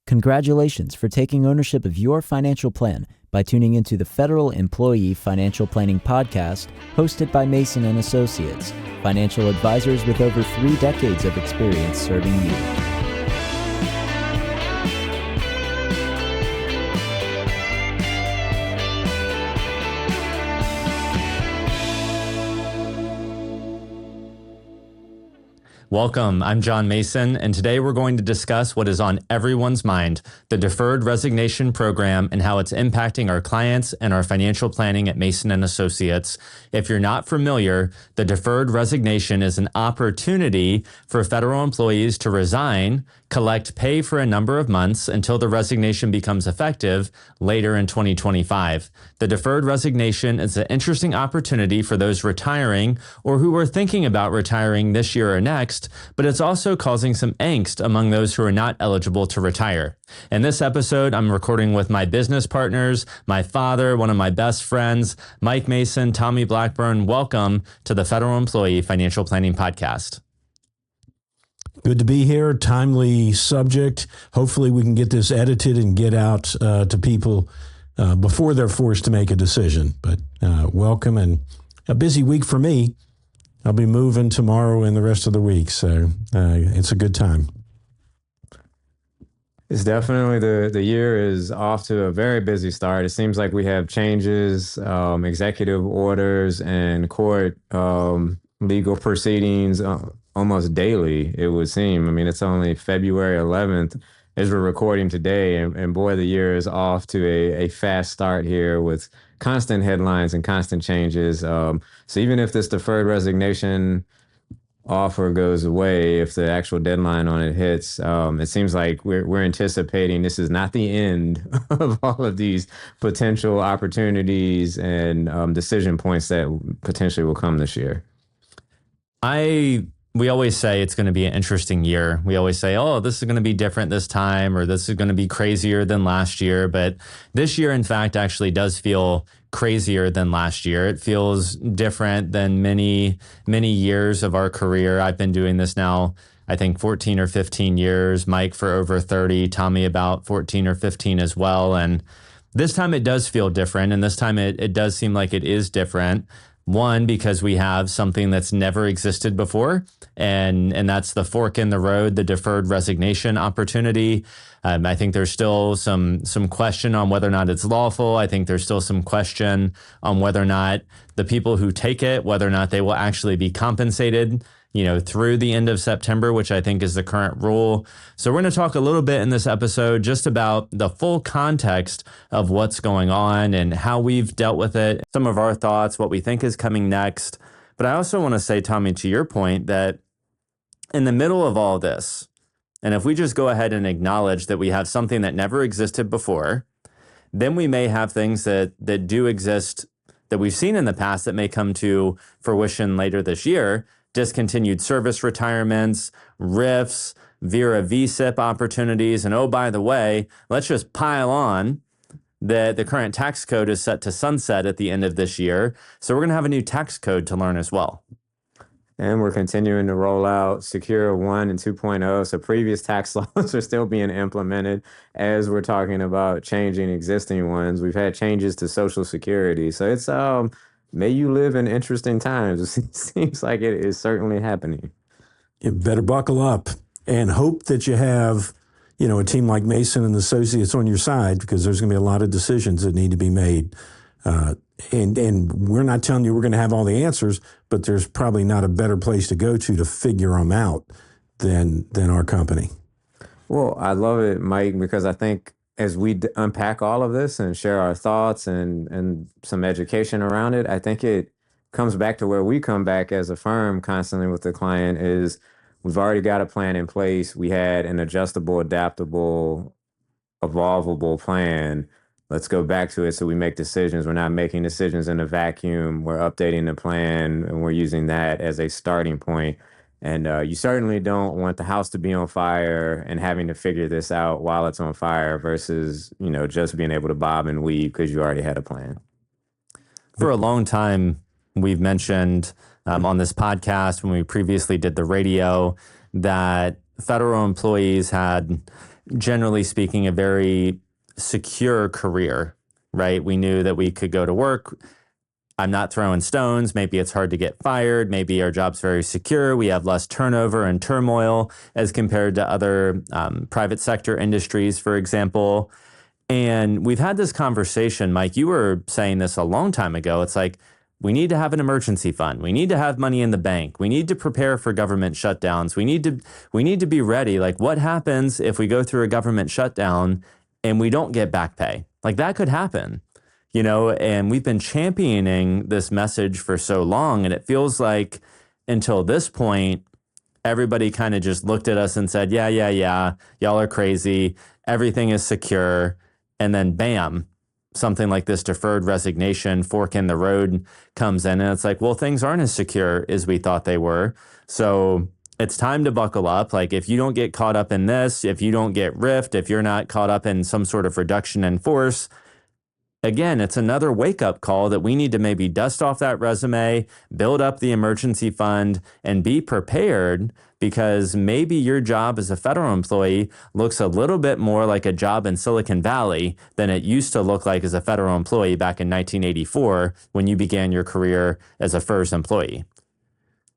Congratulations for taking ownership of your financial plan by tuning into the Federal Employee Financial Planning Podcast, hosted by Mason & Associates, financial advisors with over 3 decades of experience serving you. Welcome, I'm John Mason, and today we're going to discuss what is on everyone's mind, the Deferred Resignation Program and how it's impacting our clients and our financial planning at Mason & Associates. If you're not familiar, the Deferred Resignation is an opportunity for federal employees to resign, collect pay for a number of months until the resignation becomes effective later in 2025. The Deferred Resignation is an interesting opportunity for those retiring or who are thinking about retiring this year or next, but it's also causing some angst among those who are not eligible to retire. In this episode, I'm recording with my business partners, my father, one of my best friends, Mike Mason, Tommy Blackburn. Welcome to the Federal Employee Financial Planning Podcast. Good to be here. Timely subject. Hopefully we can get this edited and get out to people before they're forced to make a decision. But welcome, and a busy week for me. I'll be moving tomorrow and the rest of the week, so it's a good time. It's definitely the year is off to a very busy start. It seems like we have changes, executive orders, and court legal proceedings almost daily, it would seem. I mean, it's only February 11th as we're recording today, and boy, the year is off to a fast start here with constant headlines and constant changes. So even if this deferred resignation offer goes away, if the actual deadline on it hits, it seems like we're anticipating this is not the end of all of these potential opportunities and decision points that potentially will come this year. We always say it's going to be an interesting year. We always say, oh, this is going to be different this time, or this is going to be crazier than last year. But this year, in fact, actually does feel crazier than last year. It feels different than many, many years of our career. I've been doing this now, I think 14 or 15 years, Mike for over 30, Tommy about 14 or 15 as well. And this time it does feel different. And this time it does seem like it is different. One, because we have something that's never existed before, and that's the fork in the road, the deferred resignation opportunity. I think there's still some question on whether or not it's lawful. I think there's still some question on whether or not the people who take it, whether or not they will actually be compensated, through the end of September, which I think is the current rule. So we're going to talk a little bit in this episode just about the full context of what's going on and how we've dealt with it, some of our thoughts, what we think is coming next. But I also want to say, Tommy, to your point, that in the middle of all this, and if we just go ahead and acknowledge that we have something that never existed before, then we may have things that do exist that we've seen in the past that may come to fruition later this year. Discontinued service retirements, RIFs, VERA VSIP opportunities. And oh, by the way, let's just pile on that the current tax code is set to sunset at the end of this year. So we're going to have a new tax code to learn as well. And we're continuing to roll out Secure 1 and 2.0. So previous tax laws are still being implemented as we're talking about changing existing ones. We've had changes to Social Security. So it's may you live in interesting times. It seems like it is certainly happening. You better buckle up and hope that you have, a team like Mason and Associates on your side, because there's going to be a lot of decisions that need to be made. And we're not telling you we're going to have all the answers, but there's probably not a better place to go to figure them out than our company. Well, I love it, Mike, because I think as we unpack all of this and share our thoughts and some education around it, I think it comes back to where we come back as a firm constantly with the client is we've already got a plan in place. We had an adjustable, adaptable, evolvable plan. Let's go back to it so we make decisions. We're not making decisions in a vacuum. We're updating the plan, and we're using that as a starting point. And you certainly don't want the house to be on fire and having to figure this out while it's on fire versus, just being able to bob and weave because you already had a plan. For a long time, we've mentioned on this podcast when we previously did the radio that federal employees had generally speaking, a very secure career, right? We knew that we could go to work. I'm not throwing stones. Maybe it's hard to get fired. Maybe our job's very secure. We have less turnover and turmoil as compared to other private sector industries, for example. And we've had this conversation, Mike, you were saying this a long time ago. It's like, we need to have an emergency fund. We need to have money in the bank. We need to prepare for government shutdowns. We need to be ready. Like, what happens if we go through a government shutdown and we don't get back pay? Like, that could happen. And we've been championing this message for so long, and it feels like until this point, everybody kind of just looked at us and said, yeah, y'all are crazy. Everything is secure. And then bam, something like this deferred resignation fork in the road comes in, and it's like, well, things aren't as secure as we thought they were. So it's time to buckle up. Like, if you don't get caught up in this, if you don't get riffed, if you're not caught up in some sort of reduction in force, again, it's another wake-up call that we need to maybe dust off that resume, build up the emergency fund, and be prepared, because maybe your job as a federal employee looks a little bit more like a job in Silicon Valley than it used to look like as a federal employee back in 1984 when you began your career as a FERS employee.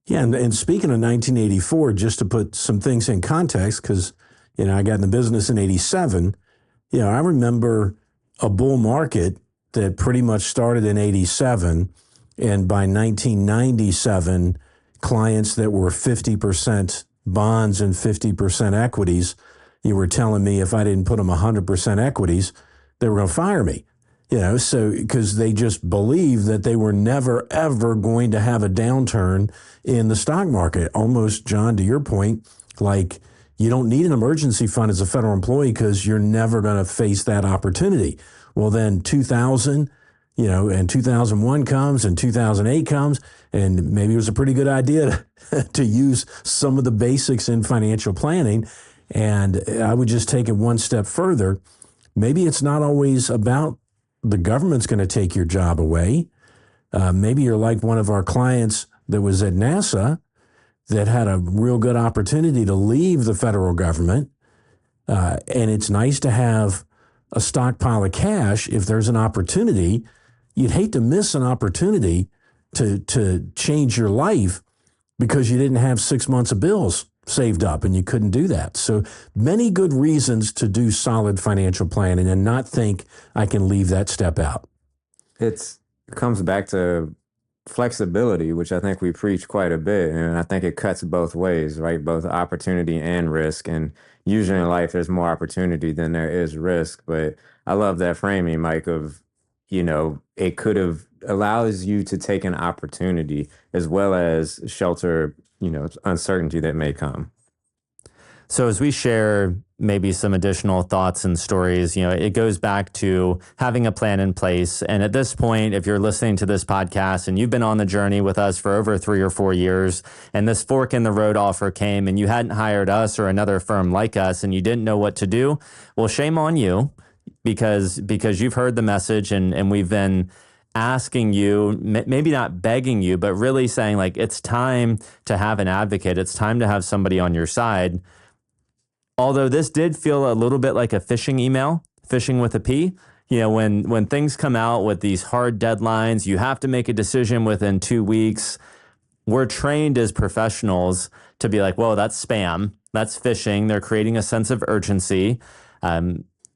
Yeah, and speaking of 1984, just to put some things in context, because, I got in the business in 87, I remember a bull market that pretty much started in 87, and by 1997, clients that were 50% bonds and 50% equities, you were telling me if I didn't put them 100% equities, they were going to fire me. So because they just believed that they were never, ever going to have a downturn in the stock market. Almost, John, to your point, like, you don't need an emergency fund as a federal employee because you're never going to face that opportunity. Well, then 2000, and 2001 comes and 2008 comes, and maybe it was a pretty good idea to use some of the basics in financial planning. And I would just take it one step further. Maybe it's not always about the government's going to take your job away. Maybe you're like one of our clients that was at NASA that had a real good opportunity to leave the federal government. And it's nice to have a stockpile of cash if there's an opportunity. You'd hate to miss an opportunity to change your life because you didn't have 6 months of bills saved up and you couldn't do that. So many good reasons to do solid financial planning and not think I can leave that step out. It comes back to flexibility, which I think we preach quite a bit. And I think it cuts both ways, right? Both opportunity and risk. And usually in life, there's more opportunity than there is risk. But I love that framing, Mike, of, it could have allows you to take an opportunity as well as shelter, uncertainty that may come. So as we share maybe some additional thoughts and stories, it goes back to having a plan in place. And at this point, if you're listening to this podcast and you've been on the journey with us for over 3 or 4 years, and this fork in the road offer came and you hadn't hired us or another firm like us and you didn't know what to do, well, shame on you, because you've heard the message and we've been asking you, maybe not begging you, but really saying, like, it's time to have an advocate. It's time to have somebody on your side. Although this did feel a little bit like a phishing email, phishing with a P. When things come out with these hard deadlines, you have to make a decision within 2 weeks. We're trained as professionals to be like, whoa, that's spam. That's phishing. They're creating a sense of urgency.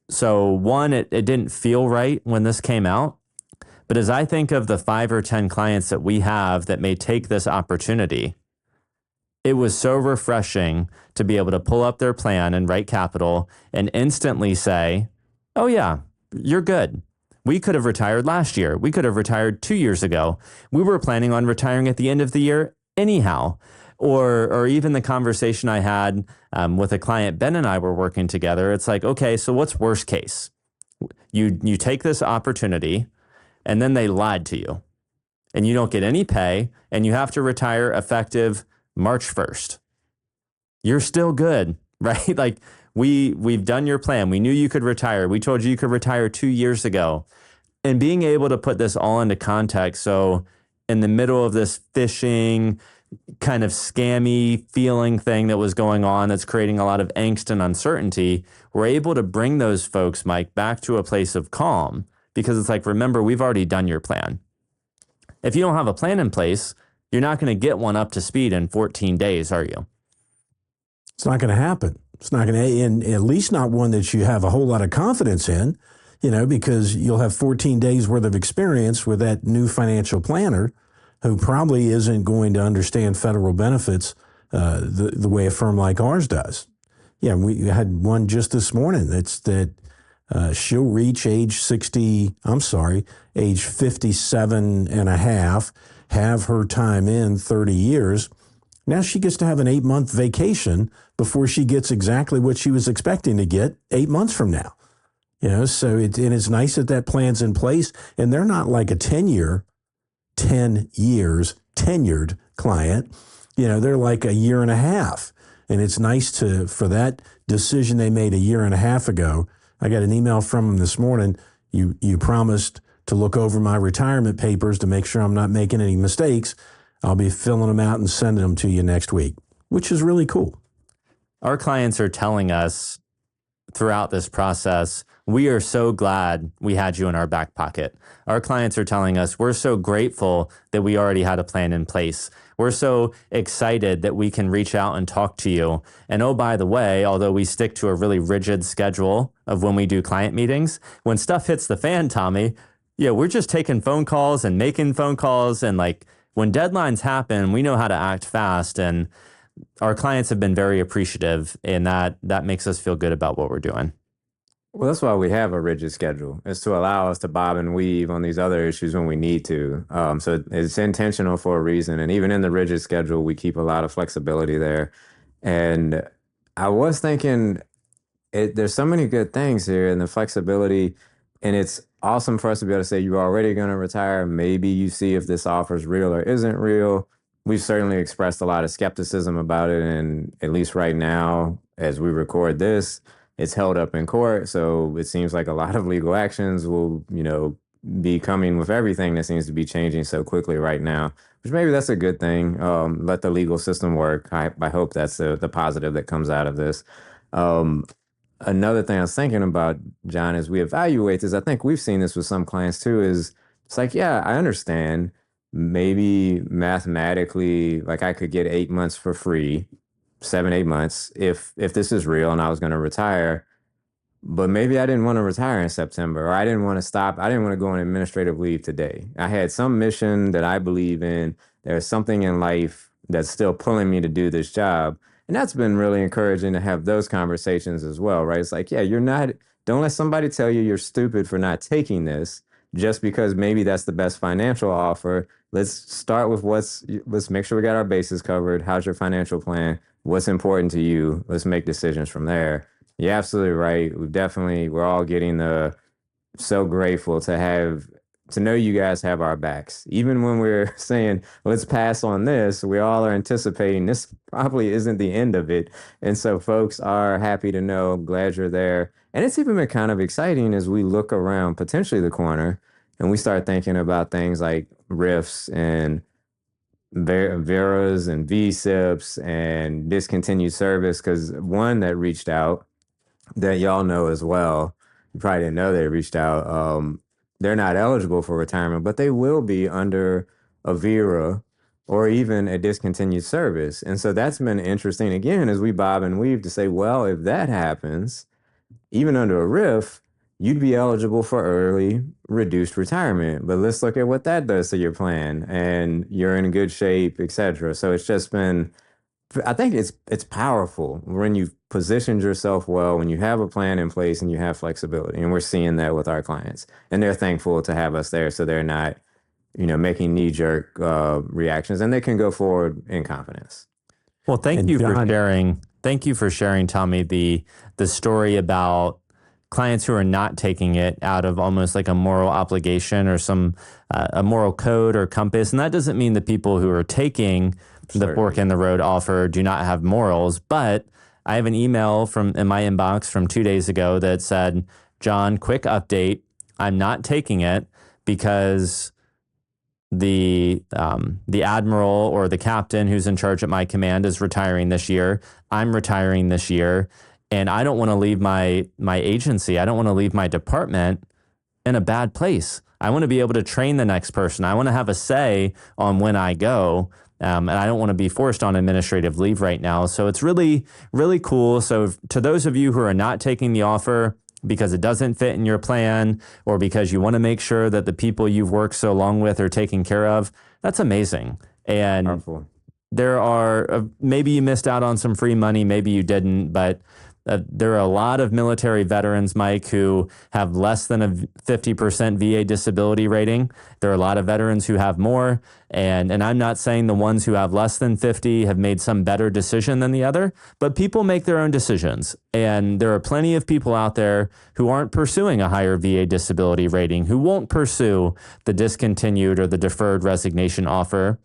So one, it didn't feel right when this came out. But as I think of the 5 or 10 clients that we have that may take this opportunity, it was so refreshing to be able to pull up their plan and Write Capital and instantly say, oh yeah, you're good. We could have retired last year. We could have retired 2 years ago. We were planning on retiring at the end of the year anyhow. Or even the conversation I had with a client, Ben and I were working together. It's like, okay, so what's worst case? You take this opportunity and then they lied to you and you don't get any pay and you have to retire effective March 1st. You're still good, right? Like we've done your plan. We knew you could retire. We told you could retire 2 years ago. And being able to put this all into context. So in the middle of this phishing kind of scammy feeling thing that was going on, that's creating a lot of angst and uncertainty, we're able to bring those folks, Mike, back to a place of calm, because it's like, remember, we've already done your plan. If you don't have a plan in place, you're not going to get one up to speed in 14 days, are you? It's not going to happen. It's not going to, and at least not one that you have a whole lot of confidence in, because you'll have 14 days worth of experience with that new financial planner who probably isn't going to understand federal benefits the way a firm like ours does. Yeah, we had one just this morning that she'll reach age 57 and a half, have her time in 30 years. Now she gets to have an 8-month vacation before she gets exactly what she was expecting to get 8 months from now. So it's nice that plan's in place, and they're not like a 10 years tenured client. They're like a year and a half. And it's nice for that decision they made a year and a half ago. I got an email from them this morning. You promised to look over my retirement papers to make sure I'm not making any mistakes. I'll be filling them out and sending them to you next week, which is really cool. Our clients are telling us throughout this process, we are so glad we had you in our back pocket. Our clients are telling us we're so grateful that we already had a plan in place. We're so excited that we can reach out and talk to you. And oh, by the way, although we stick to a really rigid schedule of when we do client meetings, when stuff hits the fan, Tommy, we're just taking phone calls and making phone calls. And like when deadlines happen, we know how to act fast. And our clients have been very appreciative, and that makes us feel good about what we're doing. Well, that's why we have a rigid schedule, is to allow us to bob and weave on these other issues when we need to. So it's intentional for a reason. And even in the rigid schedule, we keep a lot of flexibility there. And I was thinking, there's so many good things here in the flexibility, and it's awesome for us to be able to say, you're already going to retire. Maybe you see if this offer is real or isn't real. We've certainly expressed a lot of skepticism about it. And at least right now, as we record this, it's held up in court. So it seems like a lot of legal actions will, be coming with everything that seems to be changing so quickly right now, which maybe that's a good thing. Let the legal system work. I hope that's the positive that comes out of this. Another thing I was thinking about, John, as we evaluate this, I think we've seen this with some clients too, is it's like, yeah, I understand. Maybe mathematically, like I could get 8 months for free, 7-8 months, if this is real and I was going to retire. But maybe I didn't want to retire in September, or I didn't want to stop. I didn't want to go on administrative leave today. I had some mission that I believe in. There's something in life that's still pulling me to do this job. And that's been really encouraging to have those conversations as well, right? It's like, yeah, don't let somebody tell you you're stupid for not taking this just because maybe that's the best financial offer. Let's start with let's make sure we got our bases covered. How's your financial plan? What's important to you? Let's make decisions from there. You're absolutely right. We're all getting so grateful to know you guys have our backs. Even when we're saying, let's pass on this, we all are anticipating this probably isn't the end of it. And so folks are happy to know. I'm glad you're there. And it's even been kind of exciting as we look around potentially the corner and we start thinking about things like RIFs and VERAs and VSIPs and discontinued service. Because one that reached out that y'all know as well, you probably didn't know they reached out. They're not eligible for retirement, but they will be under a VERA or even a discontinued service. And so that's been interesting, again, as we bob and weave to say, well, if that happens, even under a RIF, you'd be eligible for early reduced retirement. But let's look at what that does to your plan, and you're in good shape, et cetera. So it's just been, I think it's powerful when you've positioned yourself well, when you have a plan in place and you have flexibility. And we're seeing that with our clients, and they're thankful to have us there. So they're not, making knee-jerk reactions, and they can go forward in confidence. Well, thank you for sharing. Thank you for sharing, Tommy, the story about clients who are not taking it out of almost like a moral obligation or a moral code or compass. And that doesn't mean the people who are taking the fork in the road offer do not have morals. But I have an email in my inbox from 2 days ago that said, John, quick update. I'm not taking it because the admiral or the captain who's in charge at my command is retiring this year. I'm retiring this year. And I don't want to leave my agency. I don't want to leave my department in a bad place. I want to be able to train the next person. I want to have a say on when I go. And I don't want to be forced on administrative leave right now. So it's really, really cool. So to those of you who are not taking the offer because it doesn't fit in your plan, or because you want to make sure that the people you've worked so long with are taken care of, that's amazing. And Powerful. There are, maybe you missed out on some free money, maybe you didn't, but there are a lot of military veterans, Mike, who have less than a 50% VA disability rating. There are a lot of veterans who have more. And I'm not saying the ones who have less than 50 have made some better decision than the other, but people make their own decisions. And there are plenty of people out there who aren't pursuing a higher VA disability rating, who won't pursue the discontinued or the deferred resignation offer,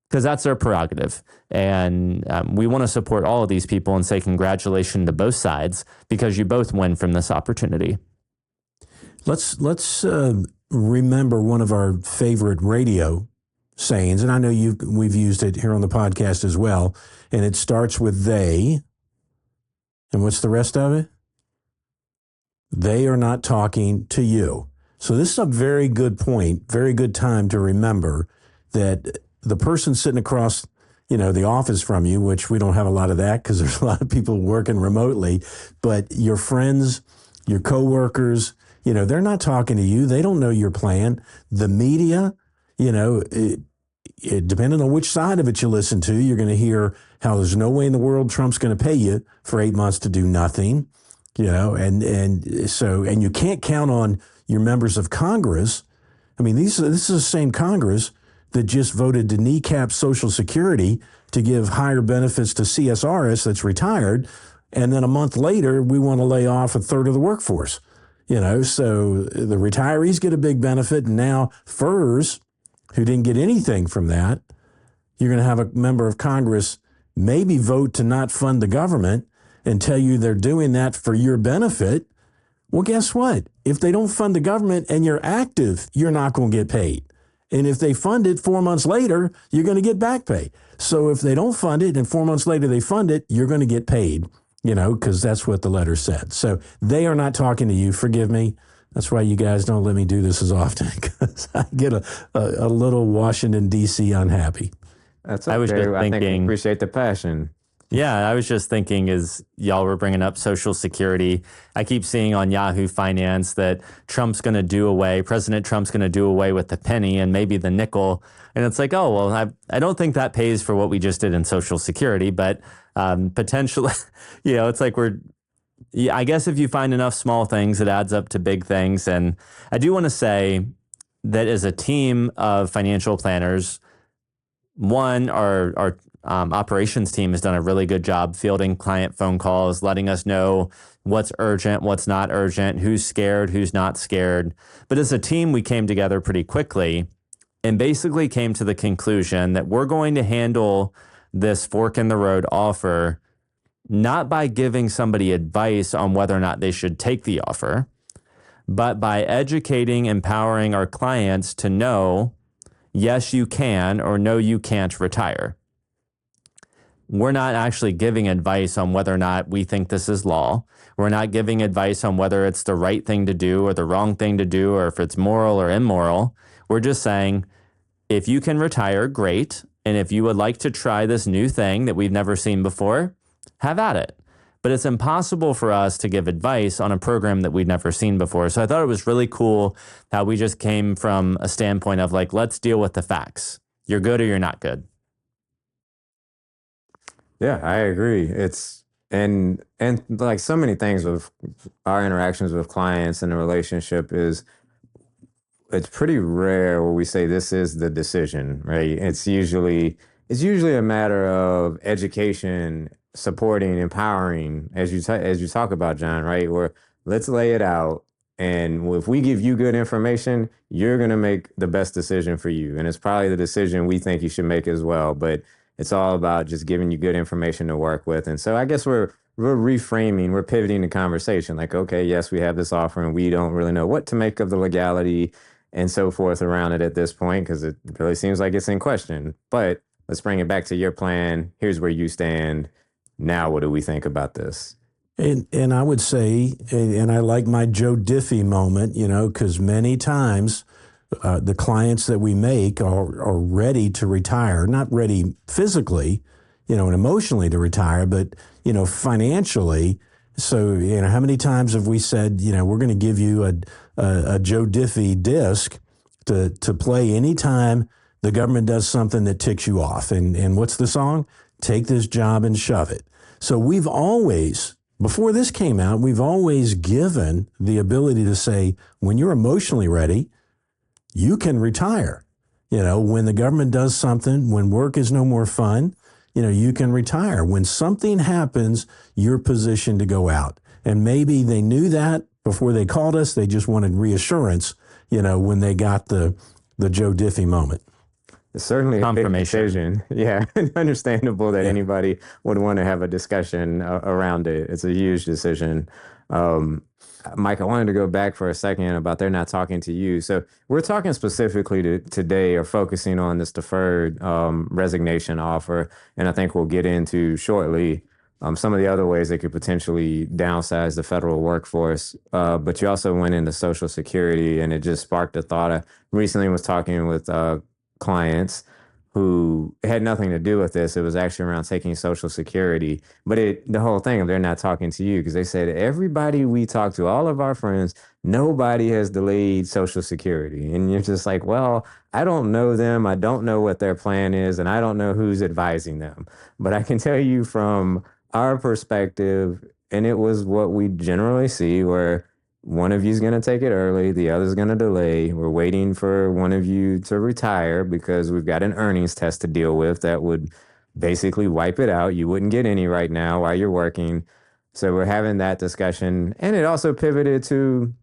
because that's their prerogative. And we want to support all of these people and say congratulations to both sides, because you both win from this opportunity. Let's remember one of our favorite radio sayings, and I know we've used it here on the podcast as well, and it starts with they. And what's the rest of it? They are not talking to you. So this is a very good point, very good time to remember that the person sitting across, the office from you, which we don't have a lot of that because there's a lot of people working remotely, but your friends, your coworkers, they're not talking to you. They don't know your plan. The media, depending on which side of it you listen to, you're going to hear how there's no way in the world Trump's going to pay you for 8 months to do nothing, and you can't count on your members of Congress. I mean, this is the same Congress that just voted to kneecap Social Security to give higher benefits to CSRS that's retired. And then a month later, we want to lay off a third of the workforce. So the retirees get a big benefit. And now FERS, who didn't get anything from that, you're going to have a member of Congress maybe vote to not fund the government and tell you they're doing that for your benefit. Well, guess what? If they don't fund the government and you're active, you're not going to get paid. And if they fund it 4 months later, you're going to get back pay. So if they don't fund it and 4 months later they fund it, you're going to get paid, because that's what the letter said. So they are not talking to you. Forgive me. That's why you guys don't let me do this as often, because I get a little Washington, D.C. unhappy. That's okay. I think we appreciate the passion. Yeah, I was just thinking, as y'all were bringing up Social Security, I keep seeing on Yahoo Finance that President Trump's going to do away with the penny and maybe the nickel. And it's like, oh, well, I don't think that pays for what we just did in Social Security, but potentially, it's like I guess if you find enough small things, it adds up to big things. And I do want to say that as a team of financial planners, our operations team has done a really good job fielding client phone calls, letting us know what's urgent, what's not urgent, who's scared, who's not scared. But as a team, we came together pretty quickly and basically came to the conclusion that we're going to handle this fork in the road offer not by giving somebody advice on whether or not they should take the offer, but by educating, empowering our clients to know, yes, you can, or no, you can't retire. We're not actually giving advice on whether or not we think this is law. We're not giving advice on whether it's the right thing to do or the wrong thing to do, or if it's moral or immoral. We're just saying, if you can retire, great. And if you would like to try this new thing that we've never seen before, have at it. But it's impossible for us to give advice on a program that we've never seen before. So I thought it was really cool how we just came from a standpoint of like, let's deal with the facts. You're good or you're not good. Yeah, I agree. And like so many things with our interactions with clients and the relationship is, it's pretty rare where we say this is the decision, right? It's usually a matter of education, supporting, empowering, as you talk about, John, right? Where let's lay it out, and if we give you good information, you're gonna make the best decision for you, and it's probably the decision we think you should make as well. But it's all about just giving you good information to work with. And so I guess we're reframing, we're pivoting the conversation. Like, okay, yes, we have this offer and we don't really know what to make of the legality and so forth around it at this point, because it really seems like it's in question. But let's bring it back to your plan. Here's where you stand. Now, what do we think about this? And I would say, and I like my Joe Diffie moment, because many times the clients that we make are ready to retire, not ready physically, and emotionally to retire, but, financially. So, how many times have we said, we're going to give you a Joe Diffie disc to play anytime the government does something that ticks you off. And what's the song? Take this job and shove it. So we've always, before this came out, we've always given the ability to say, when you're emotionally ready, you can retire. When the government does something, when work is no more fun, you can retire. When something happens, you're positioned to go out. And maybe they knew that before they called us. They just wanted reassurance, when they got the Joe Diffie moment. It's certainly a big decision. Yeah, understandable that anybody would want to have a discussion around it. It's a huge decision. Mike, I wanted to go back for a second about they're not talking to you. So we're talking specifically today or focusing on this deferred resignation offer. And I think we'll get into shortly some of the other ways they could potentially downsize the federal workforce. But you also went into Social Security, and it just sparked a thought. I recently was talking with clients who had nothing to do with this. It was actually around taking Social Security. But the whole thing of they're not talking to you, because they said everybody we talk to, all of our friends, nobody has delayed Social Security. And you're just like, well, I don't know them. I don't know what their plan is, and I don't know who's advising them. But I can tell you from our perspective, and it was what we generally see, where one of you is going to take it early, the other is going to delay. We're waiting for one of you to retire because we've got an earnings test to deal with that would basically wipe it out. You wouldn't get any right now while you're working. So we're having that discussion. And it also pivoted to,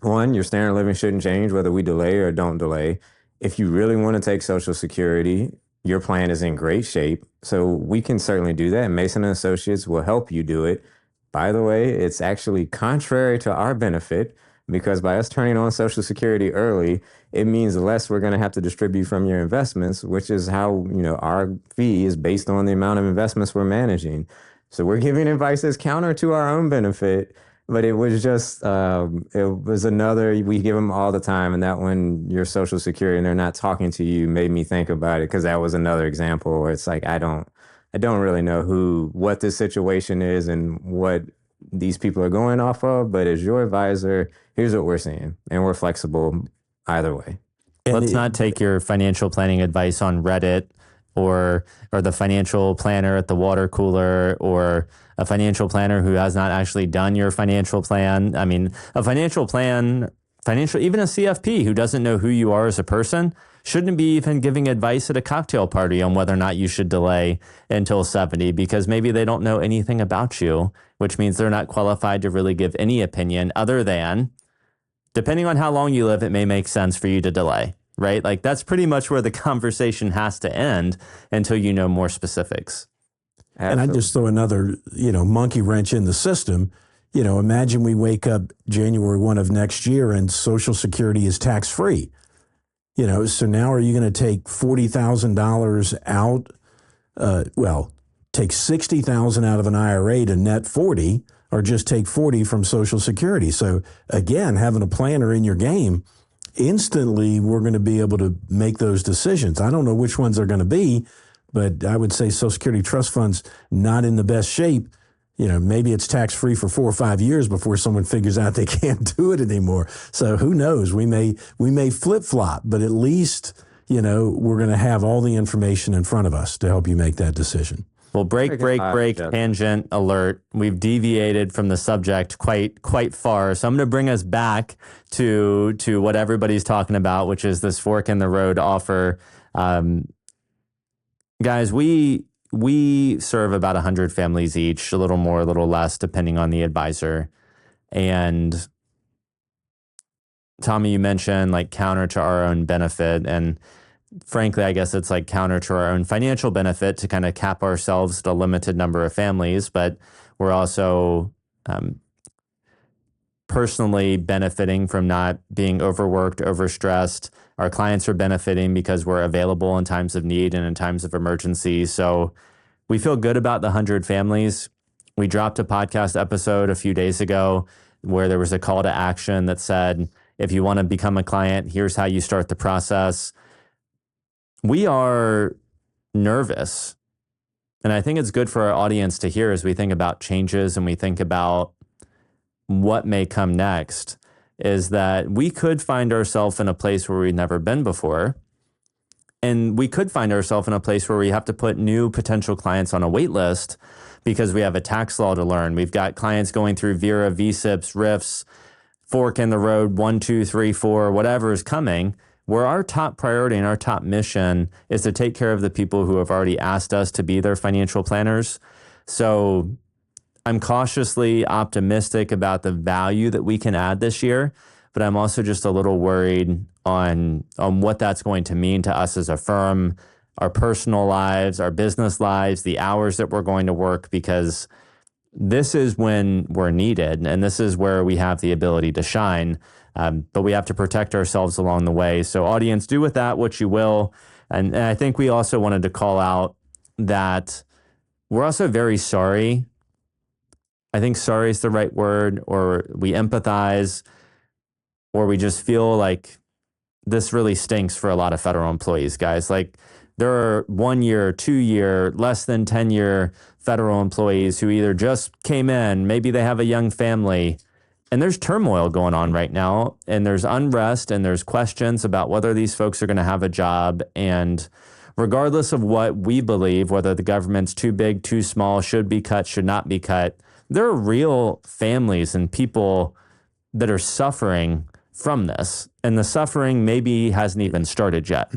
one, your standard of living shouldn't change whether we delay or don't delay. If you really want to take Social Security, your plan is in great shape. So we can certainly do that. And Mason & Associates will help you do it. By the way, it's actually contrary to our benefit, because by us turning on Social Security early, it means less we're going to have to distribute from your investments, which is how, our fee is based on the amount of investments we're managing. So we're giving advice that's counter to our own benefit, but it was just, it was another, we give them all the time. And that when your Social Security and they're not talking to you made me think about it, because that was another example where it's like, I don't really know what this situation is and what these people are going off of, but as your advisor, here's what we're seeing, and we're flexible either way. Let's not take your financial planning advice on Reddit or the financial planner at the water cooler or a financial planner who has not actually done your financial plan. I mean, a financial plan, even a CFP who doesn't know who you are as a person shouldn't be even giving advice at a cocktail party on whether or not you should delay until 70, because maybe they don't know anything about you, which means they're not qualified to really give any opinion other than, depending on how long you live, it may make sense for you to delay, right? Like that's pretty much where the conversation has to end until you know more specifics. Absolutely. And I just throw another, monkey wrench in the system. Imagine we wake up January 1 of next year and Social Security is tax-free. So now are you going to take $40,000 out? Take $60,000 out of an IRA to net 40, or just take 40 from Social Security. So again, having a planner in your game, instantly we're going to be able to make those decisions. I don't know which ones are going to be, but I would say Social Security trust funds not in the best shape. Maybe it's tax-free for 4 or 5 years before someone figures out they can't do it anymore. So who knows? We may flip-flop, but at least, we're going to have all the information in front of us to help you make that decision. Well, break, tangent alert. We've deviated from the subject quite far. So I'm going to bring us back to what everybody's talking about, which is this fork in the road offer. Guys, we serve about 100 families each, a little more, a little less, depending on the advisor. And Tommy, you mentioned like counter to our own benefit. And frankly, I guess it's like counter to our own financial benefit to kind of cap ourselves at a limited number of families. But we're also personally benefiting from not being overworked, overstressed. Our clients are benefiting because we're available in times of need and in times of emergency. So we feel good about the 100 families. We dropped a podcast episode a few days ago where there was a call to action that said, if you want to become a client, here's how you start the process. We are nervous. And I think it's good for our audience to hear as we think about changes and we think about what may come next, is that we could find ourselves in a place where we've never been before. And we could find ourselves in a place where we have to put new potential clients on a wait list because we have a tax law to learn. We've got clients going through VERA, VSIPs, RIFs, fork in the road, 1, 2, 3, 4, whatever is coming, where our top priority and our top mission is to take care of the people who have already asked us to be their financial planners. So I'm cautiously optimistic about the value that we can add this year, but I'm also just a little worried on what that's going to mean to us as a firm, our personal lives, our business lives, the hours that we're going to work, because this is when we're needed and this is where we have the ability to shine. But we have to protect ourselves along the way. So audience, do with that what you will. And I think we also wanted to call out that we're also very sorry. I think sorry is the right word, or we empathize, or we just feel like this really stinks for a lot of federal employees, guys. Like, there are 1 year, 2 year, less than 10-year federal employees who either just came in, maybe they have a young family, and there's turmoil going on right now, and there's unrest, and there's questions about whether these folks are going to have a job. And regardless of what we believe, whether the government's too big, too small, should be cut, should not be cut, there are real families and people that are suffering from this. And the suffering maybe hasn't even started yet.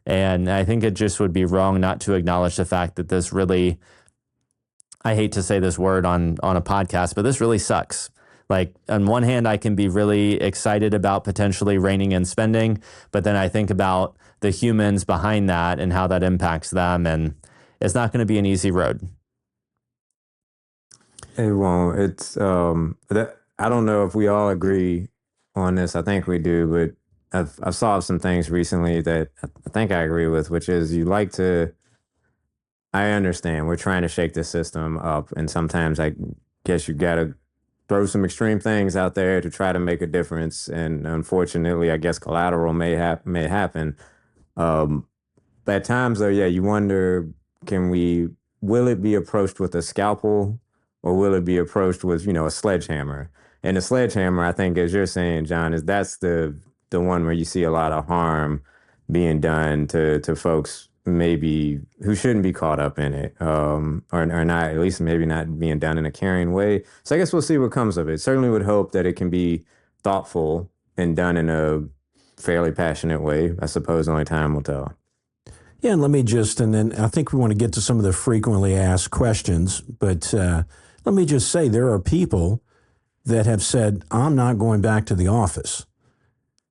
And I think it just would be wrong not to acknowledge the fact that this really, I hate to say this word on a podcast, but this really sucks. Like, on one hand, I can be really excited about potentially reining in spending, but then I think about the humans behind that and how that impacts them, and it's not going to be an easy road. It won't. It's that I don't know if we all agree on this. I think we do, but I've saw some things recently that I think I agree with, which is I understand we're trying to shake the system up, and sometimes I guess you got to throw some extreme things out there to try to make a difference. And unfortunately, I guess collateral may happen. At times, though, yeah, you wonder, will it be approached with a scalpel, or will it be approached with, a sledgehammer? And the sledgehammer, I think, as you're saying, John, that's the one where you see a lot of harm being done to folks maybe who shouldn't be caught up in it, or not, at least maybe not being done in a caring way. So I guess we'll see what comes of it. Certainly would hope that it can be thoughtful and done in a fairly passionate way. I suppose only time will tell. Yeah, and then I think we want to get to some of the frequently asked questions, but let me just say there are people that have said, I'm not going back to the office,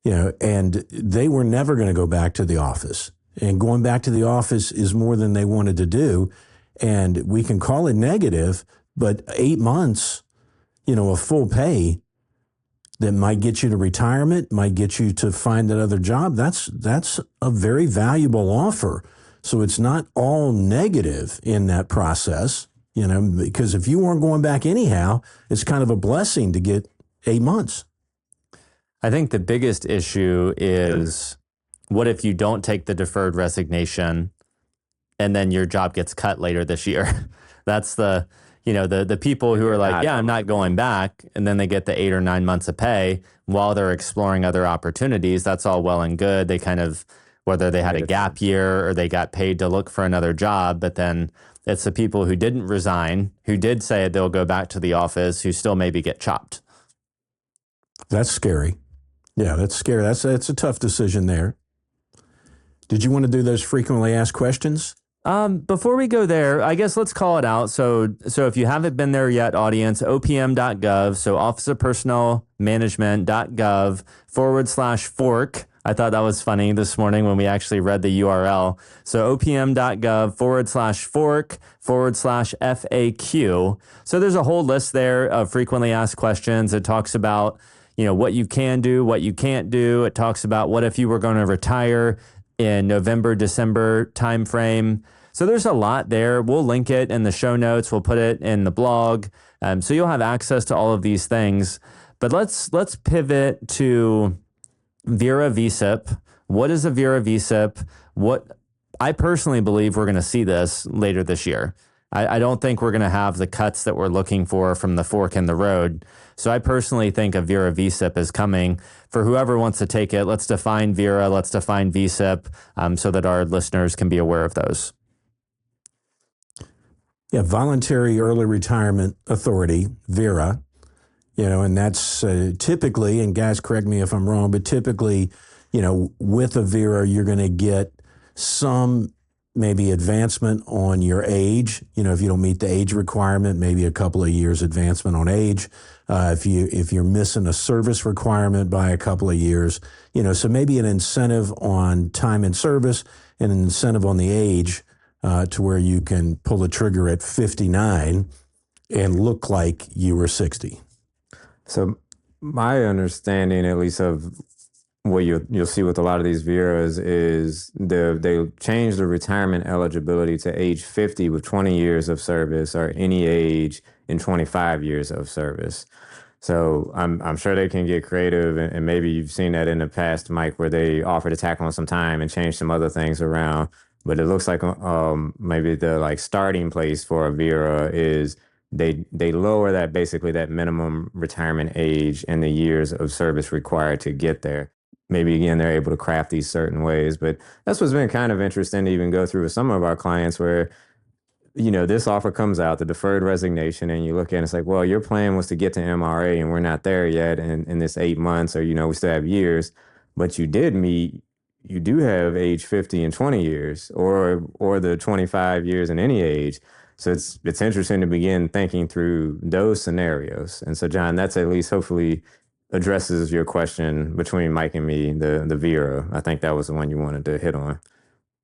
and they were never going to go back to the office. And going back to the office is more than they wanted to do. And we can call it negative, but 8 months, of full pay that might get you to retirement, might get you to find that other job. That's a very valuable offer. So it's not all negative in that process, because if you weren't going back anyhow, it's kind of a blessing to get 8 months. I think the biggest issue is, what if you don't take the deferred resignation and then your job gets cut later this year? That's the people who are like, yeah, I'm not going back. And then they get the 8 or 9 months of pay while they're exploring other opportunities. That's all well and good. They kind of, whether they had a gap year or they got paid to look for another job, but then it's the people who didn't resign, who did say they'll go back to the office, who still maybe get chopped. That's scary. Yeah, that's scary. That's a tough decision there. Did you want to do those frequently asked questions? Before we go there, I guess let's call it out. So if you haven't been there yet, audience, opm.gov, so Office of Personnel Management.gov/fork. I thought that was funny this morning when we actually read the URL. So opm.gov/fork/FAQ. So there's a whole list there of frequently asked questions. It talks about, what you can do, what you can't do. It talks about what if you were going to retire in November, December timeframe. So there's a lot there. We'll link it in the show notes. We'll put it in the blog. So you'll have access to all of these things. But let's pivot to VERA VSIP. What is a VERA VSIP? What I personally believe we're going to see this later this year. I don't think we're going to have the cuts that we're looking for from the fork in the road. So I personally think a VERA VSIP is coming. For whoever wants to take it, let's define VERA, let's define VSIP, so that our listeners can be aware of those. Yeah, Voluntary Early Retirement Authority, VERA, and that's typically, and guys, correct me if I'm wrong, but typically, with a VERA, you're going to get some maybe advancement on your age. If you don't meet the age requirement, maybe a couple of years advancement on age. If you're missing a service requirement by a couple of years, so maybe an incentive on time in service and an incentive on the age to where you can pull the trigger at 59 and look like you were 60. So my understanding, at least, of what you'll see with a lot of these VERAs is they change the retirement eligibility to age 50 with 20 years of service, or any age in 25 years of service. So I'm sure they can get creative, and maybe you've seen that in the past, Mike, where they offer to tack on some time and change some other things around. But it looks like maybe the starting place for a VERA is they lower that minimum retirement age and the years of service required to get there. Maybe, again, they're able to craft these certain ways. But that's what's been kind of interesting to even go through with some of our clients where, this offer comes out, the deferred resignation, and you look at it, it's like, well, your plan was to get to MRA and we're not there yet in this 8 months, or, we still have years, but you do have age 50 in 20 years or the 25 years in any age. So it's interesting to begin thinking through those scenarios. And so, John, that's at least hopefully addresses your question between Mike and me, the VERA. I think that was the one you wanted to hit on.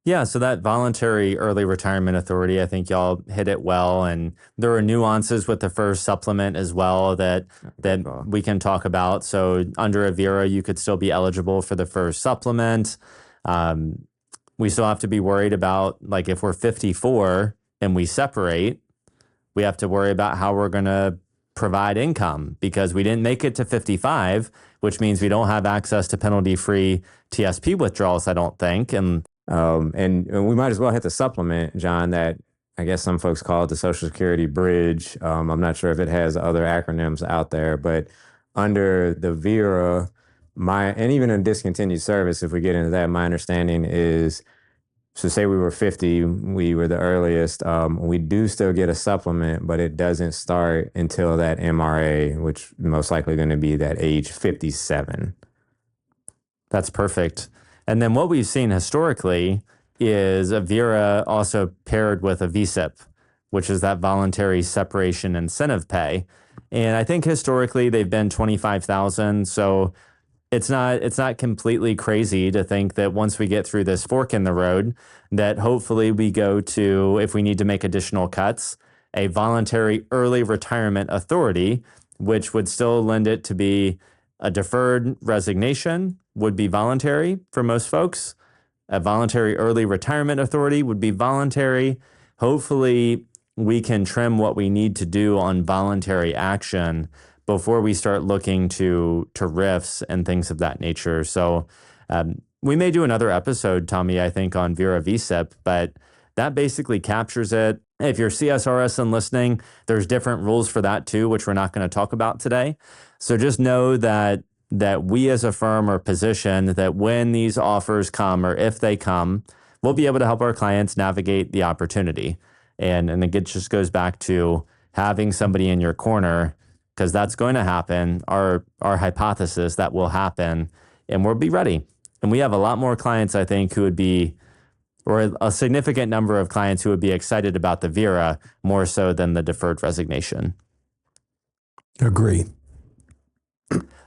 Yeah, so that Voluntary Early Retirement Authority, I think y'all hit it well. And there are nuances with the first supplement as well that we can talk about. So under a VERA, you could still be eligible for the first supplement. We still have to be worried about, if we're 54 and we separate, we have to worry about how we're going to provide income because we didn't make it to 55, which means we don't have access to penalty-free TSP withdrawals, I don't think. And we might as well hit the supplement, John, that I guess some folks call it the Social Security Bridge. I'm not sure if it has other acronyms out there, but under the VERA, and even in discontinued service, if we get into that, my understanding is, so say we were 50, we were the earliest, we do still get a supplement, but it doesn't start until that MRA, which most likely going to be that age 57. That's perfect. And then what we've seen historically is a VERA also paired with a VSIP, which is that voluntary separation incentive pay. And I think historically they've been $25,000. So it's not completely crazy to think that once we get through this fork in the road, that hopefully we go to, if we need to make additional cuts, a voluntary early retirement authority, which would still lend it to be a deferred resignation would be voluntary for most folks. A voluntary early retirement authority would be voluntary. Hopefully we can trim what we need to do on voluntary action before we start looking to RIFs and things of that nature. So we may do another episode, Tommy, I think, on VERA VSIP, but that basically captures it. If you're CSRS and listening, there's different rules for that too, which we're not going to talk about today. So just know that we as a firm are positioned that when these offers come, or if they come, we'll be able to help our clients navigate the opportunity. And it just goes back to having somebody in your corner, because that's going to happen, our hypothesis that will happen, and we'll be ready. And we have a lot more clients, I think, who would be, or a significant number of clients who would be excited about the VERA more so than the deferred resignation. Agree.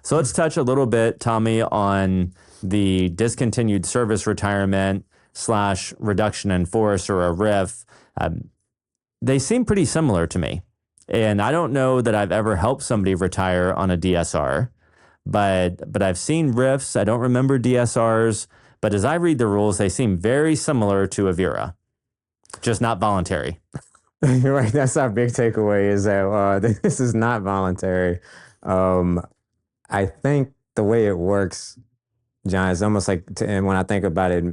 So let's touch a little bit, Tommy, on the discontinued service retirement / reduction in force, or a RIF. They seem pretty similar to me. And I don't know that I've ever helped somebody retire on a DSR, but I've seen RIFs. I don't remember DSRs, but as I read the rules, they seem very similar to a VERA. just not voluntary. You're right. That's our big takeaway is that this is not voluntary. I think the way it works, John, is almost like, and when I think about it,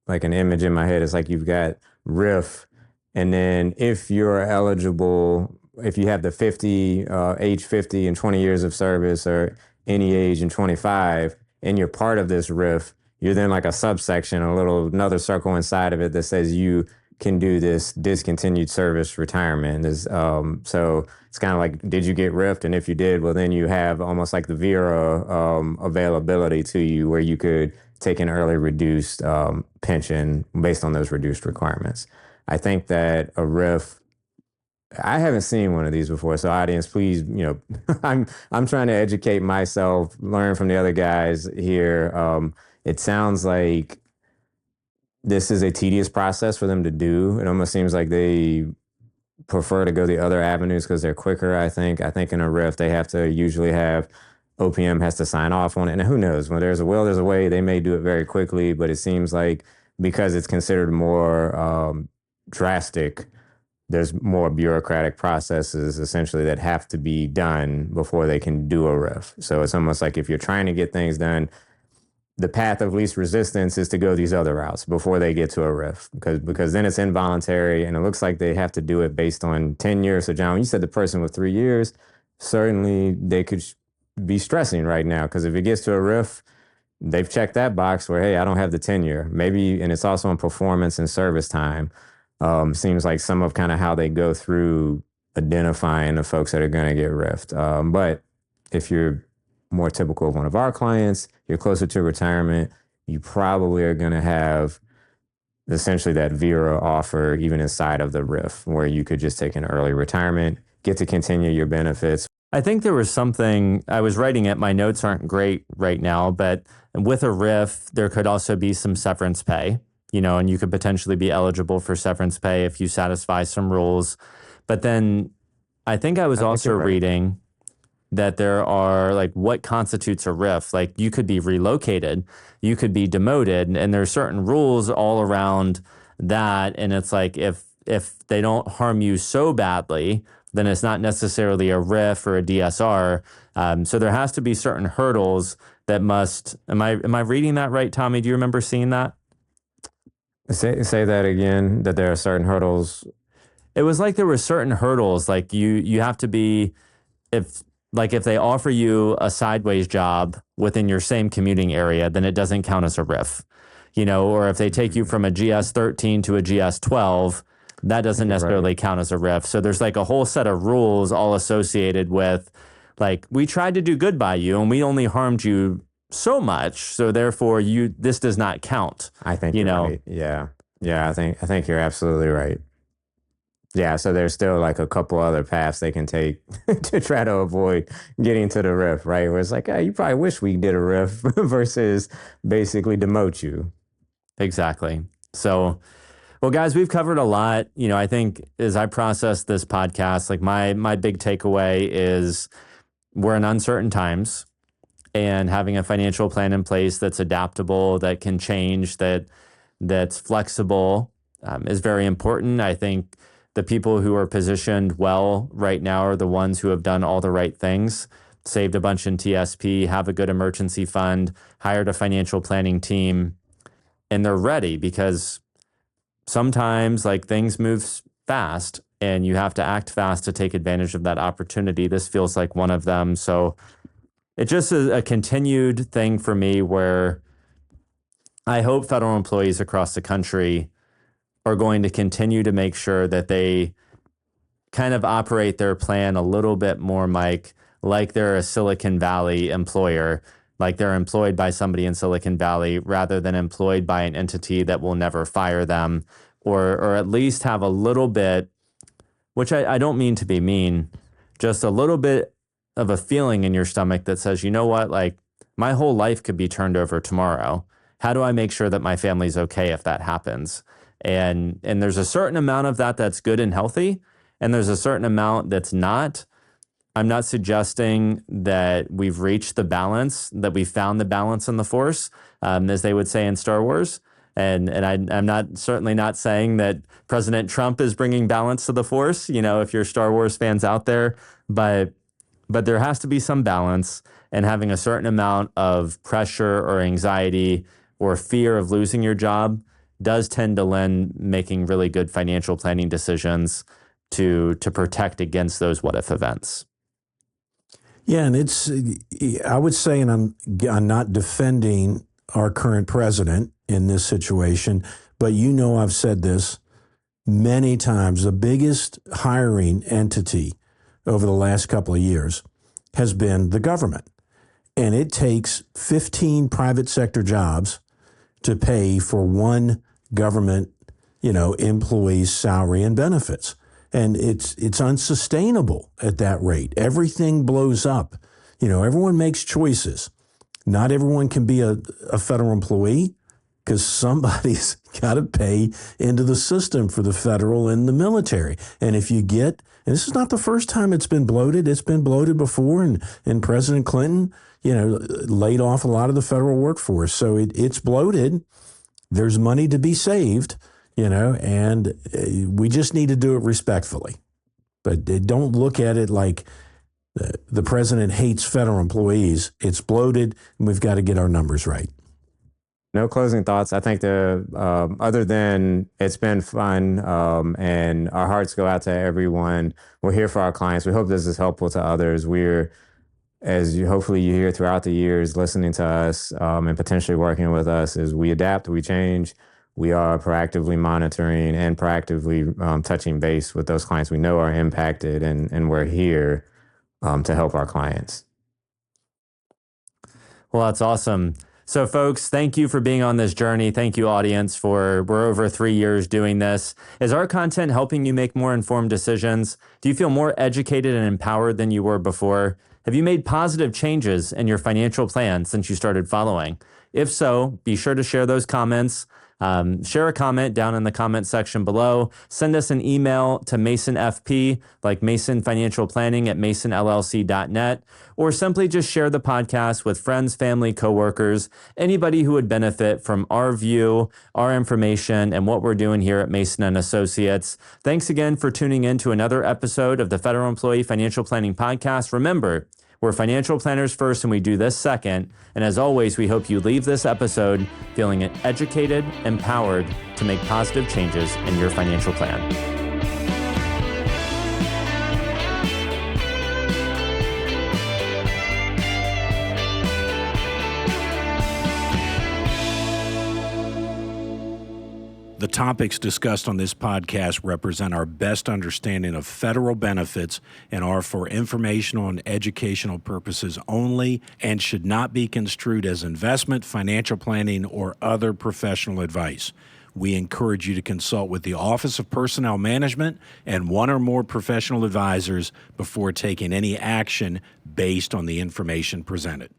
like an image in my head, it's like you've got RIF, and then if you're eligible, if you have the age 50 and 20 years of service, or any age and 25, and you're part of this RIF, you're then like a subsection, another circle inside of it that says you can do this discontinued service retirement. So it's kind of like, did you get RIF'd? And if you did, well, then you have almost like the VERA availability to you, where you could take an early reduced pension based on those reduced requirements. I think that a RIF, I haven't seen one of these before, so audience, please, I'm trying to educate myself, learn from the other guys here. It sounds like this is a tedious process for them to do. It almost seems like they prefer to go the other avenues because they're quicker, I think. I think in a RIF, they have to usually have OPM has to sign off on it. And who knows? When there's a will, there's a way. They may do it very quickly, but it seems like because it's considered more drastic, there's more bureaucratic processes essentially that have to be done before they can do a RIF. So it's almost like if you're trying to get things done, the path of least resistance is to go these other routes before they get to a RIF, because then it's involuntary, and it looks like they have to do it based on tenure. So John, when you said the person with 3 years, certainly they could be stressing right now, because if it gets to a RIF, they've checked that box where, hey, I don't have the tenure. Maybe, and it's also on performance and service time. Seems like some of kind of how they go through identifying the folks that are going to get RIF'd. But if you're more typical of one of our clients, you're closer to retirement, you probably are going to have essentially that VERA offer even inside of the RIF, where you could just take an early retirement, get to continue your benefits. I think there was something, I was writing it, my notes aren't great right now, but with a RIF, there could also be some severance pay, and you could potentially be eligible for severance pay if you satisfy some rules. But then I think I was also reading that there are, like, what constitutes a RIF? Like, you could be relocated, you could be demoted, and there's certain rules all around that. And it's like, if they don't harm you so badly, then it's not necessarily a RIF or a DSR. So there has to be certain hurdles that must, am I reading that right, Tommy? Do you remember seeing that? Say that again, that there are certain hurdles. It was like there were certain hurdles, like you have to be, if they offer you a sideways job within your same commuting area, then it doesn't count as a RIF, or if they take you from a GS 13 to a GS 12, that doesn't necessarily count as a RIF. So there's like a whole set of rules all associated with, like, we tried to do good by you and we only harmed you so much, so therefore this does not count. I think you're right. Yeah. I think you're absolutely right. Yeah, so there's still like a couple other paths they can take to try to avoid getting to the RIF, right? Where it's like, you probably wish we did a RIF versus basically demote you. Exactly. So, well, guys, we've covered a lot. I think as I process this podcast, like my big takeaway is we're in uncertain times, and having a financial plan in place that's adaptable, that can change, that's flexible is very important. I think the people who are positioned well right now are the ones who have done all the right things, saved a bunch in TSP, have a good emergency fund, hired a financial planning team, and they're ready, because sometimes, like, things move fast and you have to act fast to take advantage of that opportunity. This feels like one of them. So it just is a continued thing for me where I hope federal employees across the country are going to continue to make sure that they kind of operate their plan a little bit more, Mike, like they're a Silicon Valley employer, like they're employed by somebody in Silicon Valley rather than employed by an entity that will never fire them, or at least have a little bit, which I don't mean to be mean, just a little bit of a feeling in your stomach that says, you know what, like, my whole life could be turned over tomorrow. How do I make sure that my family's okay if that happens? And there's a certain amount of that that's good and healthy, and there's a certain amount that's not. I'm not suggesting that we've reached the balance, that we found the balance in the Force, as they would say in Star Wars. I'm certainly not saying that President Trump is bringing balance to the force, if you're Star Wars fans out there, but there has to be some balance, and having a certain amount of pressure or anxiety or fear of losing your job does tend to lend making really good financial planning decisions to protect against those what-if events. Yeah, and I would say, and I'm not defending our current president in this situation, but I've said this many times, the biggest hiring entity over the last couple of years has been the government. And it takes 15 private sector jobs to pay for one government, employee's salary and benefits. And it's unsustainable at that rate. Everything blows up. Everyone makes choices. Not everyone can be a federal employee because somebody's got to pay into the system for the federal and the military. And if you and this is not the first time it's been bloated. It's been bloated before, and President Clinton, laid off a lot of the federal workforce. So it's bloated. There's money to be saved, and we just need to do it respectfully. But don't look at it like the president hates federal employees. It's bloated, and we've got to get our numbers right. No closing thoughts. I think other than it's been fun, and our hearts go out to everyone. We're here for our clients. We hope this is helpful to others. Hopefully you hear throughout the years, listening to us and potentially working with us, is we adapt, we change. We are proactively monitoring and proactively touching base with those clients we know are impacted, and we're here to help our clients. Well, that's awesome. So folks, thank you for being on this journey. Thank you, audience, we're over 3 years doing this. Is our content helping you make more informed decisions? Do you feel more educated and empowered than you were before? Have you made positive changes in your financial plan since you started following? If so, be sure to share those comments. Share a comment down in the comment section below. Send us an email to MasonFP, like Mason Financial Planning at masonllc.net, or simply just share the podcast with friends, family, coworkers, anybody who would benefit from our view, our information, and what we're doing here at Mason & Associates. Thanks again for tuning in to another episode of the Federal Employee Financial Planning Podcast. Remember, we're financial planners first, and we do this second. And as always, we hope you leave this episode feeling educated, empowered to make positive changes in your financial plan. The topics discussed on this podcast represent our best understanding of federal benefits and are for informational and educational purposes only, and should not be construed as investment, financial planning, or other professional advice. We encourage you to consult with the Office of Personnel Management and one or more professional advisors before taking any action based on the information presented.